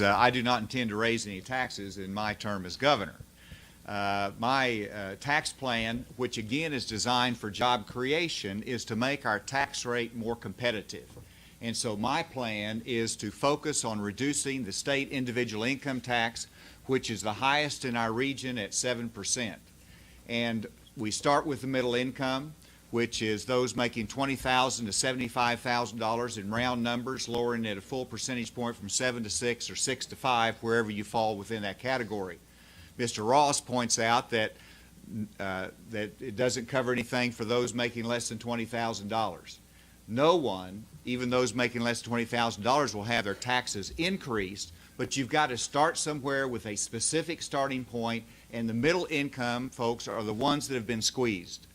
I do not intend to raise any taxes in my term as governor. My tax plan, which again is designed for job creation, is to make our tax rate more competitive. And so my plan is to focus on reducing the state individual income tax, which is the highest in our region at 7%. And we start with the middle income, which is those making $20,000 to $75,000 in round numbers, lowering it a full percentage point from 7 to 6 or 6 to 5, wherever you fall within that category. Mr. Ross points out that it doesn't cover anything for those making less than $20,000. No one, even those making less than $20,000, will have their taxes increased, but you've got to start somewhere with a specific starting point, and the middle income folks are the ones that have been squeezed.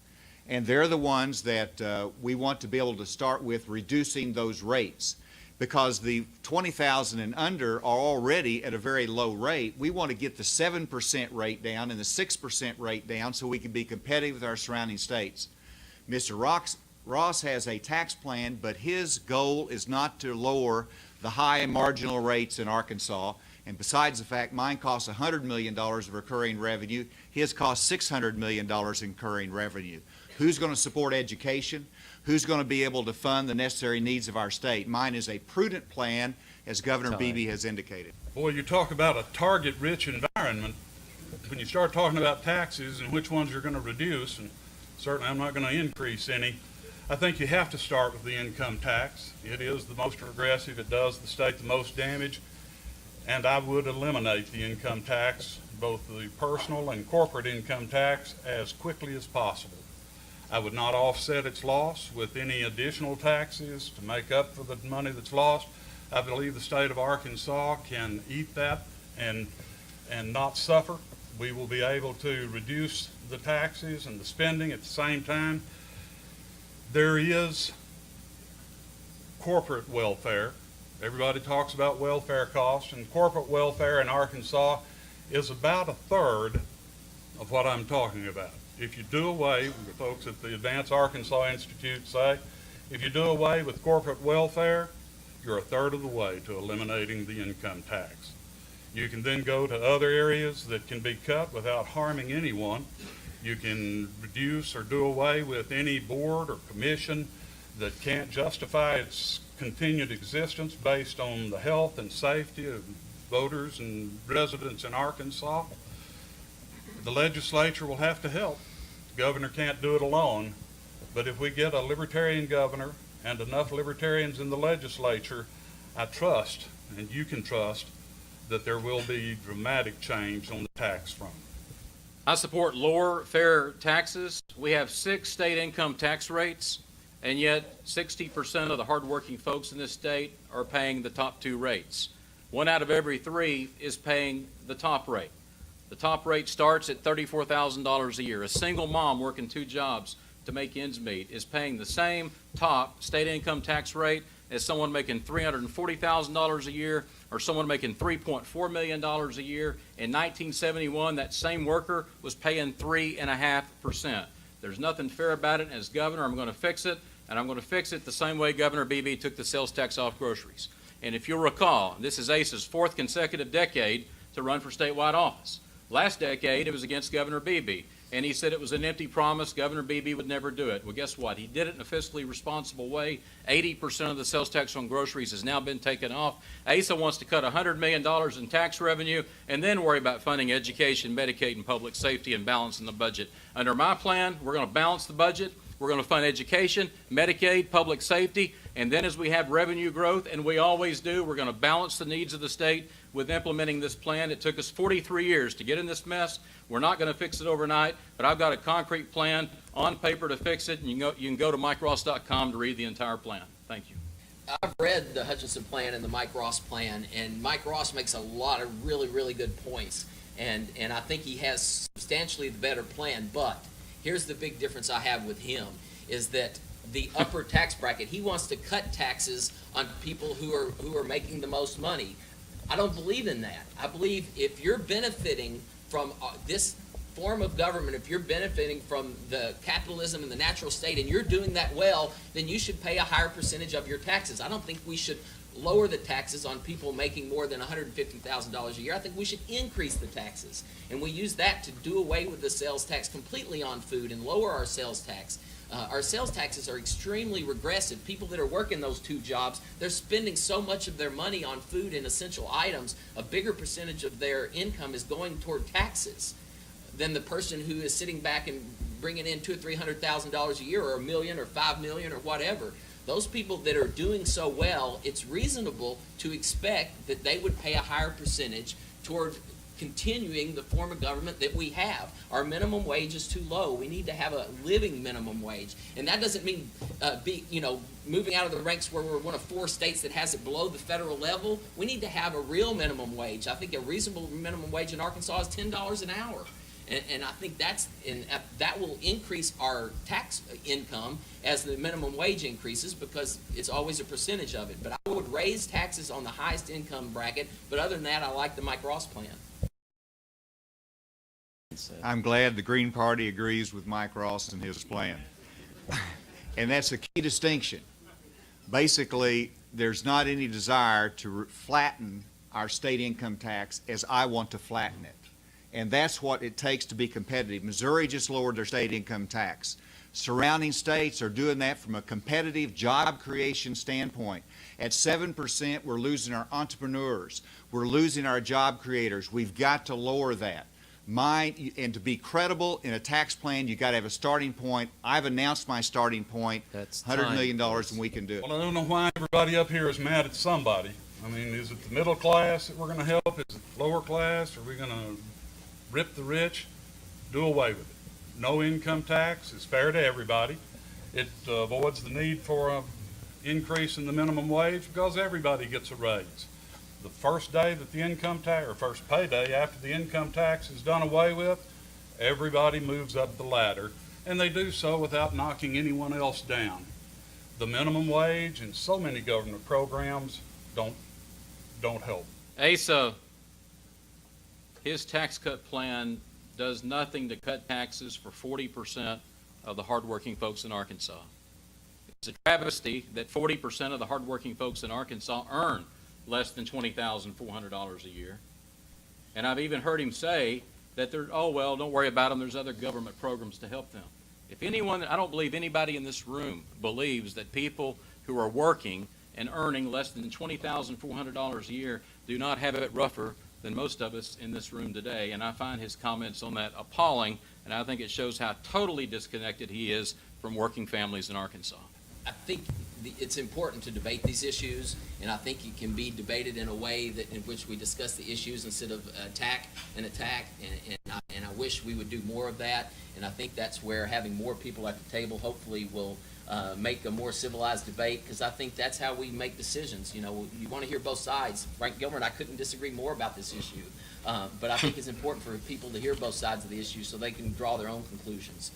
And they're the ones that we want to be able to start with reducing those rates, because the 20,000 and under are already at a very low rate. We want to get the 7% rate down and the 6% rate down so we can be competitive with our surrounding states. Mr. Ross has a tax plan, but his goal is not to lower the high marginal rates in Arkansas. And besides the fact mine costs $100 million of recurring revenue, his costs $600 million in recurring revenue. Who's going to support education? Who's going to be able to fund the necessary needs of our state? Mine is a prudent plan, as Governor Beebe has indicated. Boy, you talk about a target-rich environment. When you start talking about taxes and which ones you're going to reduce, and certainly I'm not going to increase any, I think you have to start with the income tax. It is the most regressive. It does the state the most damage. And I would eliminate the income tax, both the personal and corporate income tax, as quickly as possible. I would not offset its loss with any additional taxes to make up for the money that's lost. I believe the state of Arkansas can eat that and not suffer. We will be able to reduce the taxes and the spending at the same time. There is corporate welfare. Everybody talks about welfare costs, and corporate welfare in Arkansas is about a third of what I'm talking about. If you do away, the folks at the Advanced Arkansas Institute say, if you do away with corporate welfare, you're a third of the way to eliminating the income tax. You can then go to other areas that can be cut without harming anyone. You can reduce or do away with any board or commission that can't justify its continued existence based on the health and safety of voters and residents in Arkansas. The legislature will have to help. The governor can't do it alone, but if we get a libertarian governor and enough libertarians in the legislature, I trust, and you can trust, that there will be dramatic change on the tax front. I support lower fair taxes. We have 6 state income tax rates, and yet 60% of the hardworking folks in this state are paying the top 2 rates. 1 out of every 3 is paying the top rate. The top rate starts at $34,000 a year. A single mom working 2 jobs to make ends meet is paying the same top state income tax rate as someone making $340,000 a year or someone making $3.4 million a year. In 1971, that same worker was paying 3.5%. There's nothing fair about it. As governor, I'm going to fix it, and I'm going to fix it the same way Governor Beebe took the sales tax off groceries. And if you'll recall, this is ACE's 4th consecutive decade to run for statewide office. Last decade, it was against Governor Beebe, and he said it was an empty promise. Governor Beebe would never do it. Well, guess what? He did it in a fiscally responsible way. 80% of the sales tax on groceries has now been taken off. ASA wants to cut $100 million in tax revenue and then worry about funding education, Medicaid, and public safety and balancing the budget. Under my plan, we're going to balance the budget. We're going to fund education, Medicaid, public safety, and then as we have revenue growth, and we always do, we're going to balance the needs of the state with implementing this plan. It took us 43 years to get in this mess. We're not going to fix it overnight, but I've got a concrete plan on paper to fix it, and you can go to MikeRoss.com to read the entire plan. Thank you. I've read the Hutchinson plan and the Mike Ross plan, and Mike Ross makes a lot of really, really good points, and I think he has substantially the better plan, but here's the big difference I have with him, is that the upper tax bracket, he wants to cut taxes on people who are making the most money. I don't believe in that. I believe if you're benefiting from this form of government, if you're benefiting from the capitalism and the natural state and you're doing that well, then you should pay a higher percentage of your taxes. I don't think we should lower the taxes on people making more than $150,000 a year. I think we should increase the taxes. And we use that to do away with the sales tax completely on food and lower our sales tax. Our sales taxes are extremely regressive. People that are working those two jobs, they're spending so much of their money on food and essential items, a bigger percentage of their income is going toward taxes than the person who is sitting back and bringing in $200,000 or $300,000 a year, or $1 million or $5 million or whatever. Those people that are doing so well, it's reasonable to expect that they would pay a higher percentage toward continuing the form of government that we have. Our minimum wage is too low. We need to have a living minimum wage. And that doesn't mean moving out of the ranks where we're one of 4 states that has it below the federal level. We need to have a real minimum wage. I think a reasonable minimum wage in Arkansas is $10 an hour. And I think that will increase our tax income as the minimum wage increases, because it's always a percentage of it. But I would raise taxes on the highest income bracket, but other than that, I like the Mike Ross plan. I'm glad the Green Party agrees with Mike Ross and his plan. And that's a key distinction. Basically, there's not any desire to flatten our state income tax as I want to flatten it. And that's what it takes to be competitive. Missouri just lowered their state income tax. Surrounding states are doing that from a competitive job creation standpoint. At 7%, we're losing our entrepreneurs. We're losing our job creators. We've got to lower that. And to be credible in a tax plan, you've got to have a starting point. I've announced my starting point, That's $100 million, time, and we can do it. Well, I don't know why everybody up here is mad at somebody. I mean, is it the middle class that we're going to help? Is it lower class? Are we going to rip the rich? Do away with it. No income tax is fair to everybody. It avoids the need for an increase in the minimum wage because everybody gets a raise. The first day that the income tax, or first payday after the income tax is done away with, everybody moves up the ladder, and they do so without knocking anyone else down. The minimum wage and so many government programs don't help. Asa, his tax cut plan does nothing to cut taxes for 40% of the hardworking folks in Arkansas. It's a travesty that 40% of the hardworking folks in Arkansas earn less than $20,400 a year. And I've even heard him say that oh, well, don't worry about them. There's other government programs to help them. If anyone, I don't believe anybody in this room believes that people who are working and earning less than $20,400 a year do not have it rougher than most of us in this room today. And I find his comments on that appalling, and I think it shows how totally disconnected he is from working families in Arkansas. I think it's important to debate these issues, and I think it can be debated in a way in which we discuss the issues instead of attack, and I wish we would do more of that, and I think that's where having more people at the table hopefully will make a more civilized debate, because I think that's how we make decisions. You know, you want to hear both sides. Frank Gilmer and I couldn't disagree more about this issue, but I think it's important for people to hear both sides of the issue so they can draw their own conclusions.